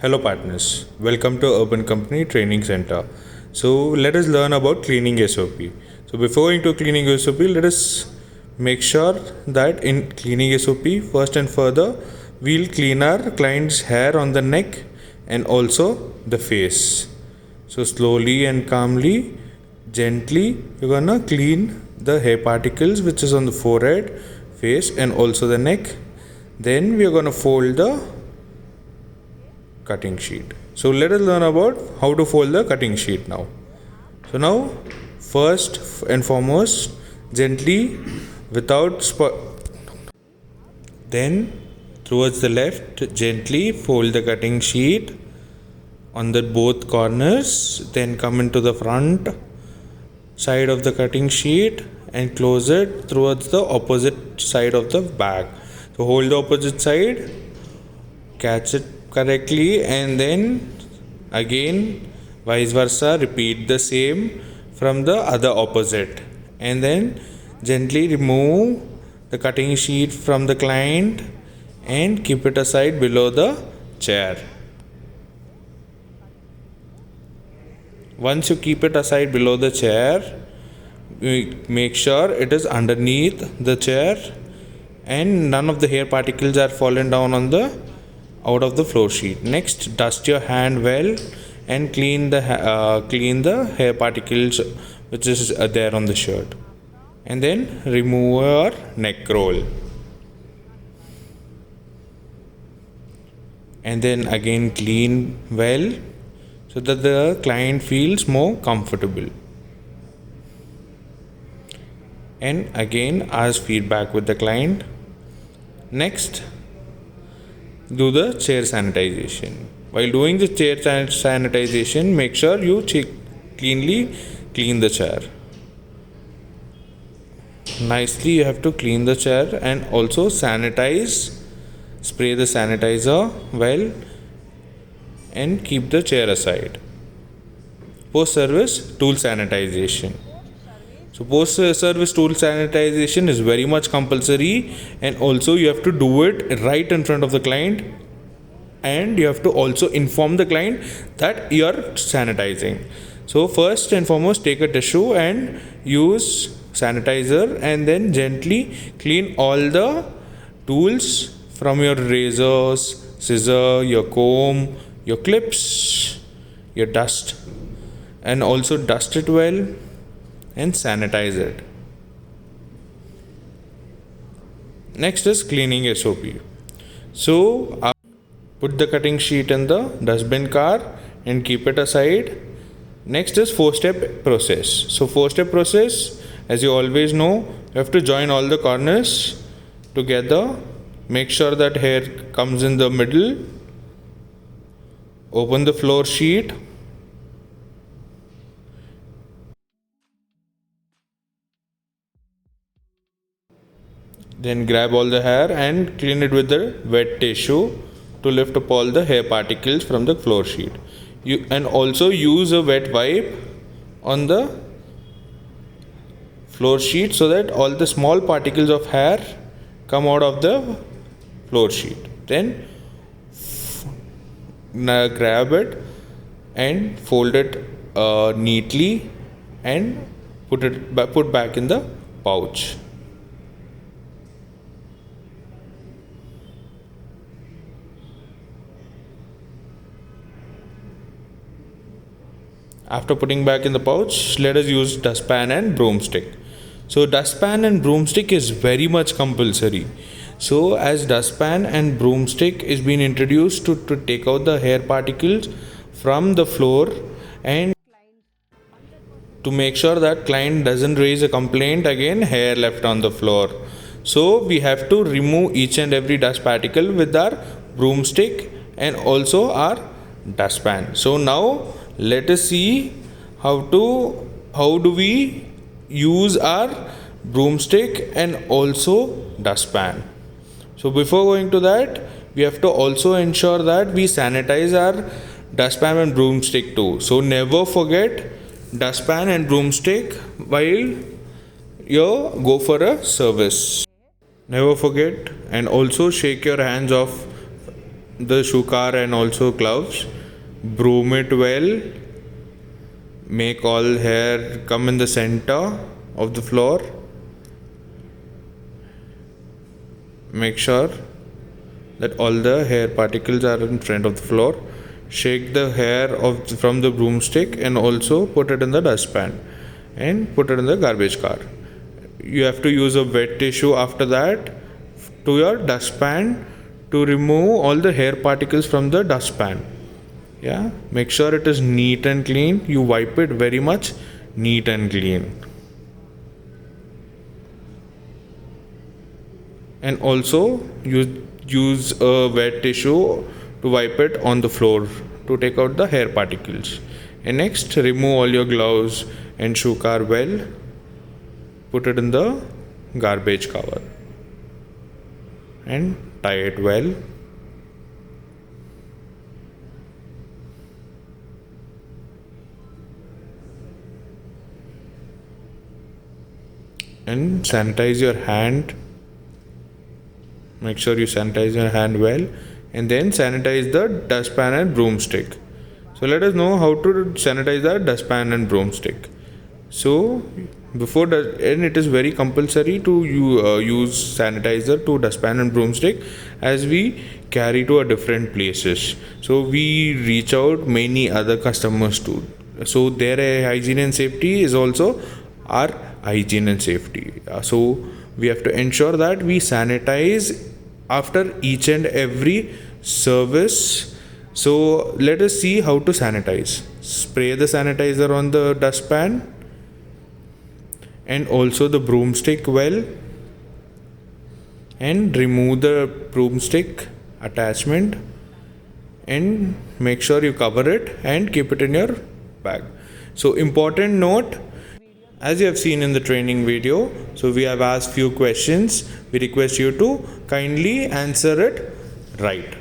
Hello, partners. Welcome to Urban Company Training Center. So, let us learn about cleaning SOP. So, before going to cleaning SOP, let us make sure that in cleaning SOP, first and further, we'll clean our client's hair on the neck and also the face. So, slowly and calmly, gently, you're gonna clean the hair particles which is on the forehead, face, and also the neck. Then, we are gonna fold the cutting sheet. So let us learn about how to fold the cutting sheet now. So now, first and foremost, gently without then towards the left, gently fold the cutting sheet on the both corners, then come into the front side of the cutting sheet and close it towards the opposite side of the back. So hold the opposite side, catch it correctly, and then again vice versa, repeat the same from the other opposite, and then gently remove the cutting sheet from the client and keep it aside below the chair. Once you keep it aside below the chair, make sure it is underneath the chair and none of the hair particles are fallen down on the out of the floor sheet. Next, dust your hand well and clean the hair particles which is there on the shirt, and then remove your neck roll, and then again clean well so that the client feels more comfortable, and again ask feedback with the client. Next, do the chair sanitization. While doing the chair sanitization, make sure you clean the chair. Nicely, you have to clean the chair and also sanitize. Spray the sanitizer well and keep the chair aside. Post-service tool sanitization. So post-service tool sanitization is very much compulsory, and also you have to do it right in front of the client, and you have to also inform the client that you are sanitizing. So first and foremost, take a tissue and use sanitizer, and then gently clean all the tools from your razors, scissor, your comb, your clips, your dust, and also dust it well and sanitize it. Next is cleaning SOP. So put the cutting sheet in the dustbin car and keep it aside. Next is 4-step process. So 4-step process, as you always know, you have to join all the corners together. Make sure that hair comes in the middle. Open the floor sheet. Then grab all the hair and clean it with the wet tissue to lift up all the hair particles from the floor sheet. And also use a wet wipe on the floor sheet so that all the small particles of hair come out of the floor sheet. Then grab it and fold it neatly and put back in the pouch. After putting back in the pouch, let us use dustpan and broomstick. So dustpan and broomstick is very much compulsory. So as dustpan and broomstick is being introduced to take out the hair particles from the floor and to make sure that client doesn't raise a complaint again hair left on the floor. So we have to remove each and every dust particle with our broomstick and also our dustpan. So now let us see how do we use our broomstick and also dustpan. So before going to that, we have to also ensure that we sanitize our dustpan and broomstick too. So never forget dustpan and broomstick while you go for a service. Never forget, and also shake your hands off the shoe car and also gloves. Broom it well. Make all hair come in the center of the floor. Make sure that all the hair particles are in front of the floor. Shake the hair from the broomstick and also put it in the dustpan and put it in the garbage car. You have to use a wet tissue after that to your dustpan to remove all the hair particles from the dustpan. Yeah, make sure it is neat and clean. You wipe it very much neat and clean. And also use a wet tissue to wipe it on the floor to take out the hair particles. And next, remove all your gloves and shoe car well. Put it in the garbage cover and tie it well. And sanitize your hand. Make sure you sanitize your hand well, and then sanitize the dustpan and broomstick. So let us know how to sanitize the dustpan and broomstick. So and it is very compulsory to use sanitizer to dustpan and broomstick as we carry to a different places. So we reach out many other customers too. So their hygiene and safety is also our hygiene and safety. So we have to ensure that we sanitize after each and every service. So let us see how to sanitize. Spray the sanitizer on the dustpan and also the broomstick well, and remove the broomstick attachment and make sure you cover it and keep it in your bag. So important note, as you have seen in the training video, so we have asked few questions. We request you to kindly answer it right.